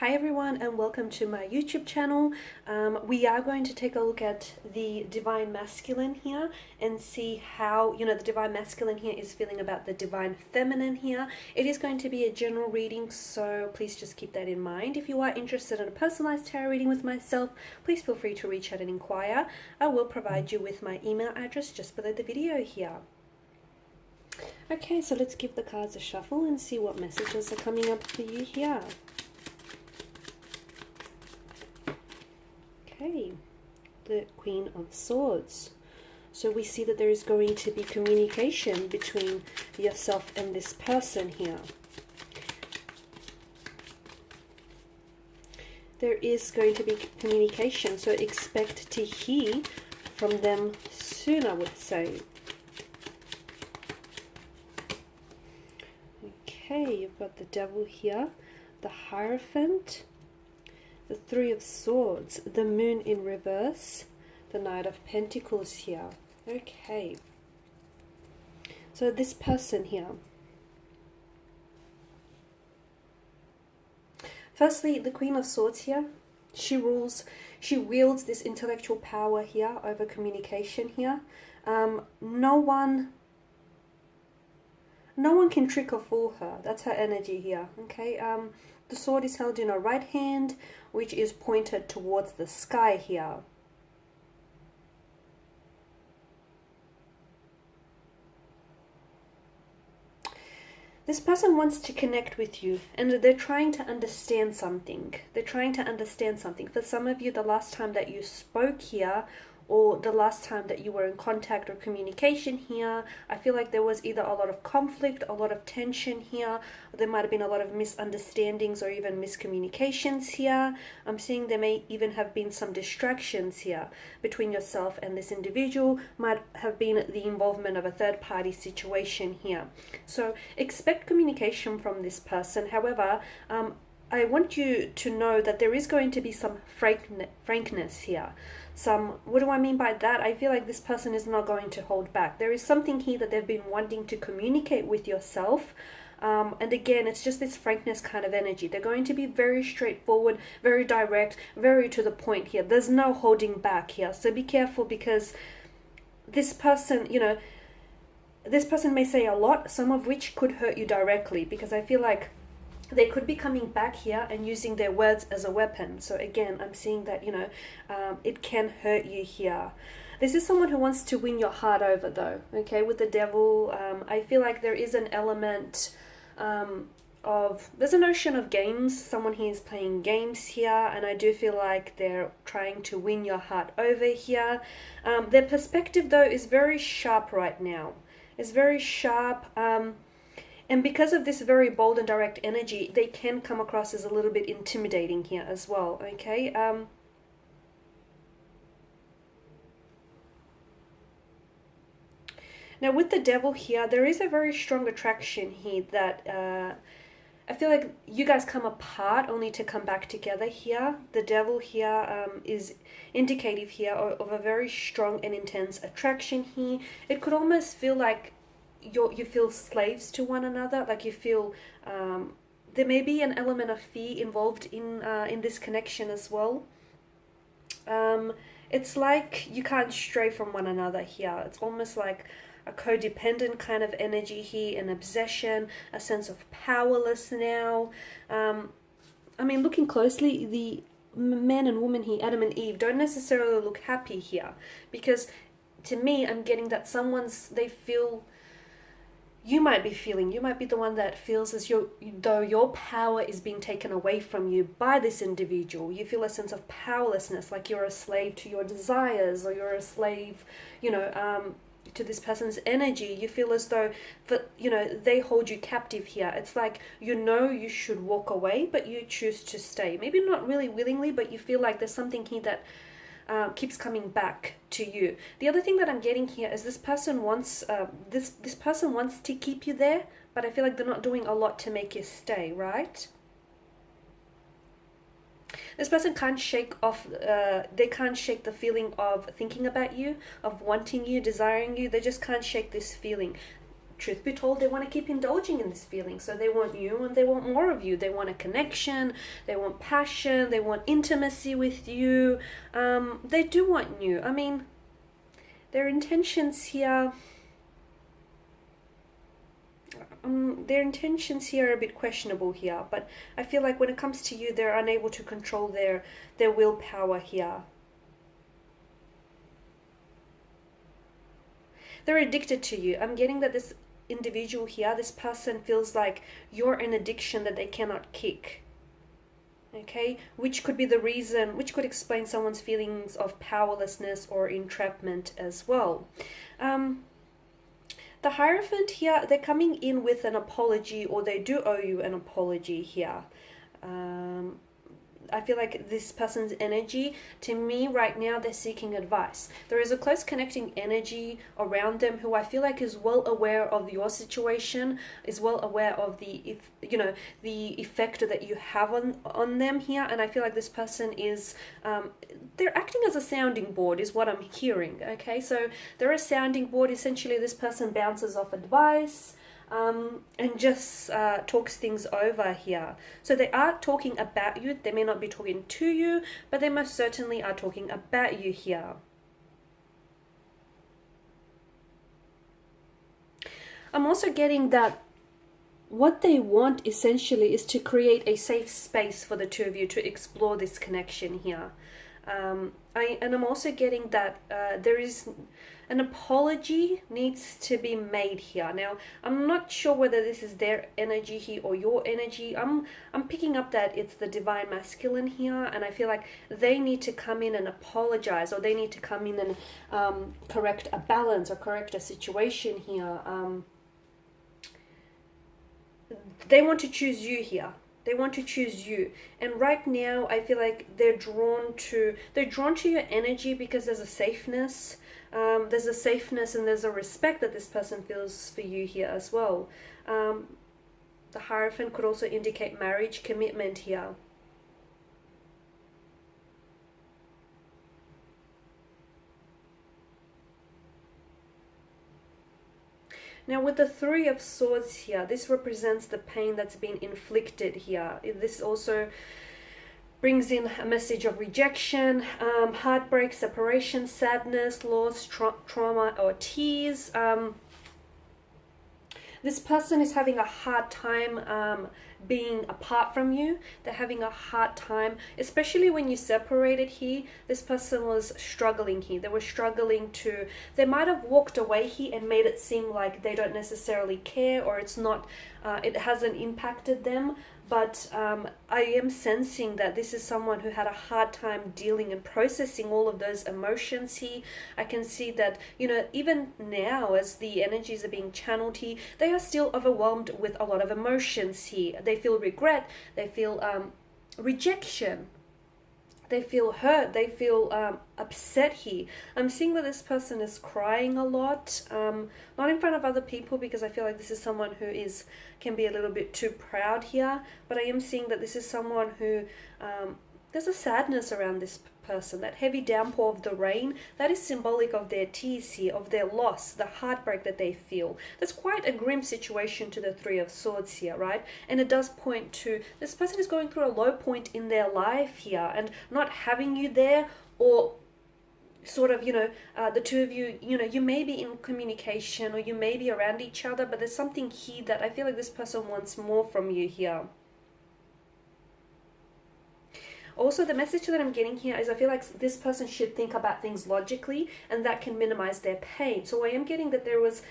Hi everyone and welcome to my YouTube channel. We are going to take a look at the Divine Masculine here and see how, the Divine Masculine here is feeling about the Divine Feminine here. It is going to be a general reading, so please just keep that in mind. If you are interested in a personalized tarot reading with myself, please feel free to reach out and inquire. I will provide you with my email address just below the video here. Okay, so let's give the cards a shuffle and see what messages are coming up for you here. Okay, the Queen of Swords. So we see that there is going to be communication between yourself and this person here. There is going to be communication, so expect to hear from them soon, I would say. Okay, you've got the Devil here, the Hierophant, the Three of Swords, the Moon in reverse, the Knight of Pentacles here. Okay. So this person here. Firstly, the Queen of Swords here. She wields this intellectual power here over communication here. No one can trick or fool her. That's her energy here. Okay. The sword is held in her right hand, which is pointed towards the sky here. This person wants to connect with you, and they're trying to understand something. They're trying to understand something. For some of you, the last time that you spoke here, or the last time that you were in contact or communication here, I feel like there was either a lot of conflict, a lot of tension here, or there might have been a lot of misunderstandings or even miscommunications here. I'm seeing there may even have been some distractions here between yourself and this individual. Might have been the involvement of a third-party situation here. So expect communication from this person. However, I want you to know that there is going to be some frankness here. What do I mean by that? I feel like this person is not going to hold back. There is something here that they've been wanting to communicate with yourself. And again, it's just this frankness kind of energy. They're going to be very straightforward, very direct, very to the point here. There's no holding back here. So be careful, because this person, this person may say a lot, some of which could hurt you directly, because I feel like they could be coming back here and using their words as a weapon. So again, I'm seeing that, it can hurt you here. This is someone who wants to win your heart over, though. Okay, with the Devil, I feel like there is an element there's a notion of games. Someone here is playing games here, and I do feel like they're trying to win your heart over here. Their perspective, though, is very sharp right now. It's very sharp. And because of this very bold and direct energy, they can come across as a little bit intimidating here as well, okay? Now, with the Devil here, there is a very strong attraction here that I feel like you guys come apart only to come back together here. The Devil here is indicative here of a very strong and intense attraction here. It could almost feel like you feel slaves to one another, like you feel there may be an element of fear involved in this connection as well. It's like you can't stray from one another here. It's almost like a codependent kind of energy here, an obsession, a sense of powerless now. I mean, looking closely, the man and woman here, Adam and Eve, don't necessarily look happy here, because to me, I'm getting that you might be the one that feels as though your power is being taken away from you by this individual. You feel a sense of powerlessness, like you're a slave to your desires, or you're a slave, to this person's energy. You feel as though, they hold you captive here. It's like, you should walk away, but you choose to stay. Maybe not really willingly, but you feel like there's something here that keeps coming back to you. The other thing that I'm getting here is this person wants this person wants to keep you there, but I feel like they're not doing a lot to make you stay, right? This person can't shake the feeling of thinking about you, of wanting you, desiring you. They just can't shake this feeling. truth be told, they want to keep indulging in this feeling. So they want you and they want more of you. They want a connection, they want passion, they want intimacy with you. They do want you. I mean, their intentions here... their intentions here are a bit questionable here, but I feel like when it comes to you, they're unable to control their willpower here. They're addicted to you. I'm getting that this individual here, this person, feels like you're an addiction that they cannot kick. Okay, which could be the reason, which could explain someone's feelings of powerlessness or entrapment as well. The Hierophant here, they're coming in with an apology, or they do owe you an apology here. I feel like this person's energy, to me right now, they're seeking advice. There is a close connecting energy around them who I feel like is well aware of your situation, is well aware of the effect that you have on them here. And I feel like this person is, they're acting as a sounding board is what I'm hearing. Okay, so they're a sounding board. Essentially, this person bounces off advice, and just talks things over here. So they are talking about you. They may not be talking to you, but they most certainly are talking about you here. I'm also getting that what they want essentially is to create a safe space for the two of you to explore this connection here. I'm also getting that there is an apology needs to be made here. Now, I'm not sure whether this is their energy here or your energy. I'm picking up that it's the divine masculine here, and I feel like they need to come in and apologize, or they need to come in and correct a balance or correct a situation here. They want to choose you here. They want to choose you. And right now, I feel like they're drawn to your energy because there's a safeness. There's a safeness and there's a respect that this person feels for you here as well. The Hierophant could also indicate marriage, commitment here. Now with the Three of Swords here, this represents the pain that's been inflicted here. This also brings in a message of rejection, heartbreak, separation, sadness, loss, trauma, or tears. This person is having a hard time being apart from you. They're having a hard time, especially when you separated here. This person was struggling here. They were struggling to, they might have walked away here and made it seem like they don't necessarily care, or it's not, it hasn't impacted them. But I am sensing that this is someone who had a hard time dealing and processing all of those emotions here. I can see that, you know, even now as the energies are being channeled here, they are still overwhelmed with a lot of emotions here. They feel regret, they feel rejection, they feel hurt, they feel upset here. I'm seeing that this person is crying a lot, not in front of other people, because I feel like this is someone who can be a little bit too proud here, but I am seeing that this is someone who, there's a sadness around this person. That heavy downpour of the rain, that is symbolic of their tears here, of their loss, the heartbreak that they feel. That's quite a grim situation to the Three of Swords here, right? And it does point to this person is going through a low point in their life here, and not having you there, or sort of, you know, the two of you, you know, you may be in communication or you may be around each other, but there's something here that I feel like this person wants more from you here. Also, the message that I'm getting here is I feel like this person should think about things logically, and that can minimize their pain. So I am getting that there was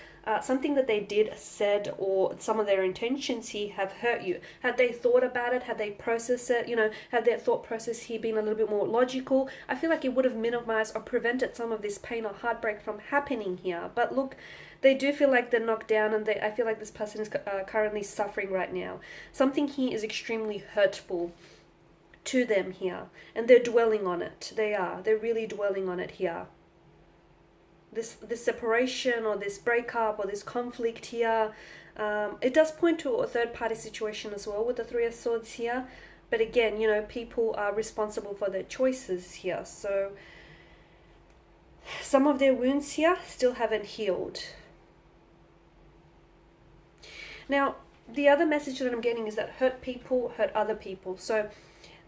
something that they did, said, or some of their intentions here have hurt you. Had they thought about it, had they processed it, you know, had their thought process here been a little bit more logical, I feel like it would have minimized or prevented some of this pain or heartbreak from happening here. But look, they do feel like they're knocked down, and I feel like this person is currently suffering right now. Something here is extremely hurtful to them here, and they're dwelling on it. They're really dwelling on it here. This separation or this breakup or this conflict here, it does point to a third party situation as well with the Three of Swords here. But again, you know, people are responsible for their choices here. So some of their wounds here still haven't healed. Now, the other message that I'm getting is that hurt people hurt other people. So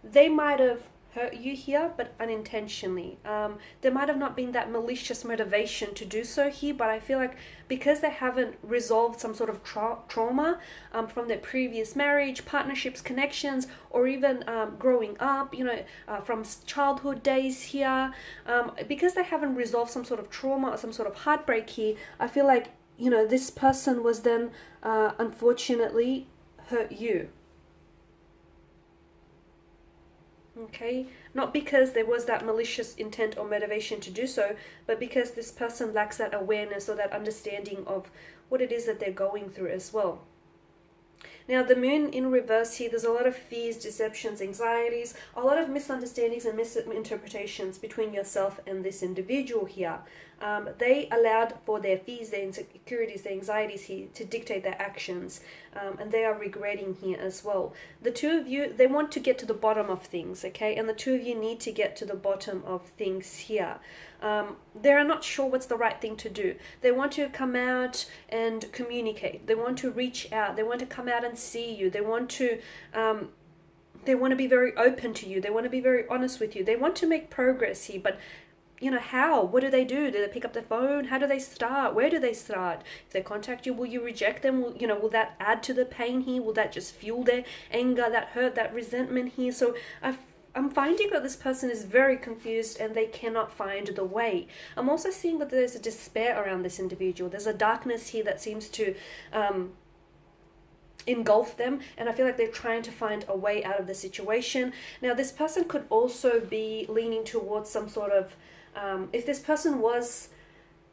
they might have hurt you here, but unintentionally. There might have not been that malicious motivation to do so here, but I feel like because they haven't resolved some sort of trauma from their previous marriage, partnerships, connections, or even growing up, from childhood days here, because they haven't resolved some sort of trauma or some sort of heartbreak here, I feel like, this person was then unfortunately hurt you. Okay, not because there was that malicious intent or motivation to do so, but because this person lacks that awareness or that understanding of what it is that they're going through as well. Now, the moon in reverse here, there's a lot of fears, deceptions, anxieties, a lot of misunderstandings and misinterpretations between yourself and this individual here. They allowed for their fears, their insecurities, their anxieties here to dictate their actions, and they are regretting here as well. The two of you, they want to get to the bottom of things, okay? And the two of you need to get to the bottom of things here. They are not sure what's the right thing to do. They want to come out and communicate. They want to reach out. They want to come out and see you. They want to be very open to you. They want to be very honest with you. They want to make progress here, but how? What do? Do they pick up the phone? How do they start? Where do they start? If they contact you, will you reject them? Will that add to the pain here? Will that just fuel their anger, that hurt, that resentment here? So I'm finding that this person is very confused and they cannot find the way. I'm also seeing that there's a despair around this individual. There's a darkness here that seems to engulf them, and I feel like they're trying to find a way out of the situation. Now, this person could also be leaning towards some sort of, if this person was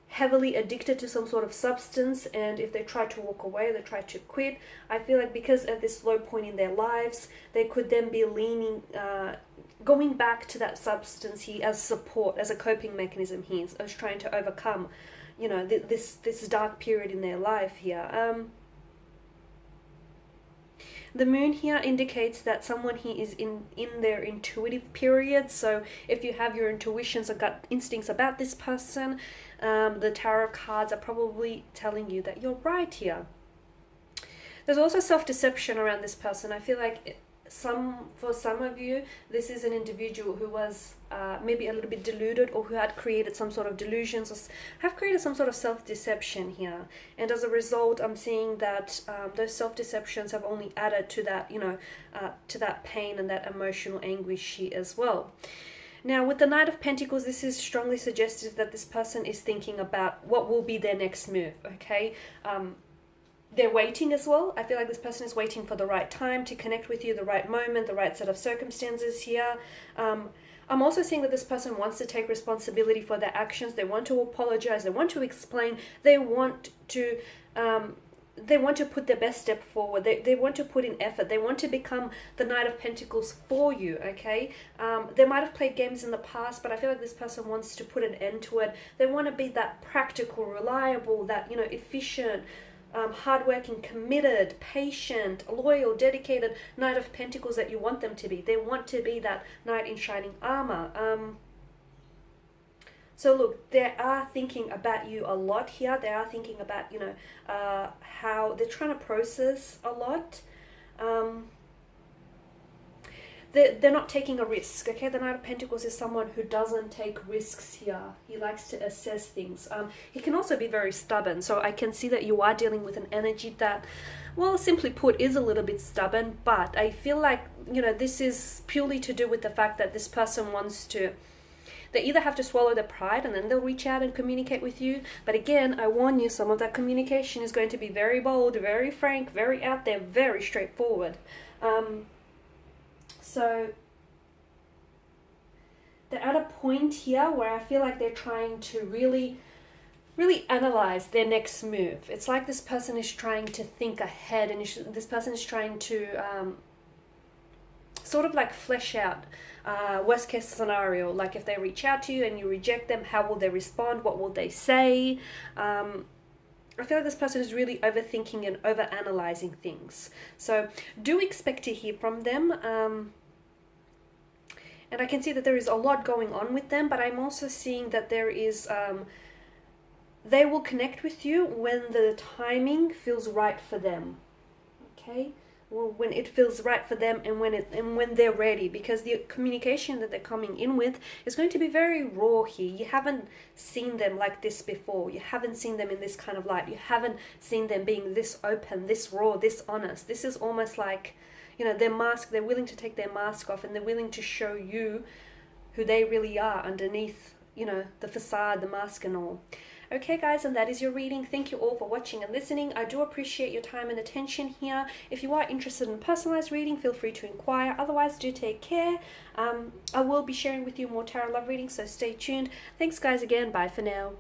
heavily addicted to some sort of substance, and if they try to walk away, they try to quit, I feel like because at this low point in their lives, they could then be leaning, going back to that substance here as support, as a coping mechanism here, as trying to overcome, this dark period in their life here. The moon here indicates that someone here is in their intuitive period. So if you have your intuitions or gut instincts about this person, the tarot cards are probably telling you that you're right here. There's also self-deception around this person. I feel like for some of you, this is an individual who was maybe a little bit deluded, or who had created some sort of delusions, or have created some sort of self-deception here. And as a result, I'm seeing that those self-deceptions have only added to that, to that pain and that emotional anguish here as well. Now, with the Knight of Pentacles, this is strongly suggested that this person is thinking about what will be their next move, okay? They're waiting as well. I feel like this person is waiting for the right time to connect with you, the right moment, the right set of circumstances here. I'm also seeing that this person wants to take responsibility for their actions. They want to apologize. They want to explain. They want to put their best step forward. They want to put in effort. They want to become the Knight of Pentacles for you, okay? They might have played games in the past, but I feel like this person wants to put an end to it. They want to be that practical, reliable, that, efficient, hardworking, committed, patient, loyal, dedicated Knight of Pentacles that you want them to be. They want to be that knight in shining armor. So look, they are thinking about you a lot here. They are thinking about, how they're trying to process a lot. They're not taking a risk, okay? The Knight of Pentacles is someone who doesn't take risks here. He likes to assess things. He can also be very stubborn, so I can see that you are dealing with an energy that, well, simply put, is a little bit stubborn, but I feel like, this is purely to do with the fact that this person wants to, they either have to swallow their pride and then they'll reach out and communicate with you. But again, I warn you, some of that communication is going to be very bold, very frank, very out there, very straightforward. So they're at a point here where I feel like they're trying to really analyze their next move. It's like this person is trying to think ahead, and this person is trying to sort of like flesh out worst case scenario. Like if they reach out to you and you reject them, how will they respond? What will they say? I feel like this person is really overthinking and overanalyzing things. So do expect to hear from them. And I can see that there is a lot going on with them, but I'm also seeing that there is, they will connect with you when the timing feels right for them. okay? Well, when it feels right for them, and when they're ready, because the communication that they're coming in with is going to be very raw here. You haven't seen them like this before. You haven't seen them in this kind of light. You haven't seen them being this open, this raw, this honest. This is almost like, you know, they're willing to take their mask off, and they're willing to show you who they really are underneath, you know, the facade, the mask and all. Okay guys, and that is your reading. Thank you all for watching and listening. I do appreciate your time and attention here. If you are interested in personalized reading, feel free to inquire. Otherwise, do take care. I will be sharing with you more tarot love readings, so stay tuned. Thanks guys again. Bye for now.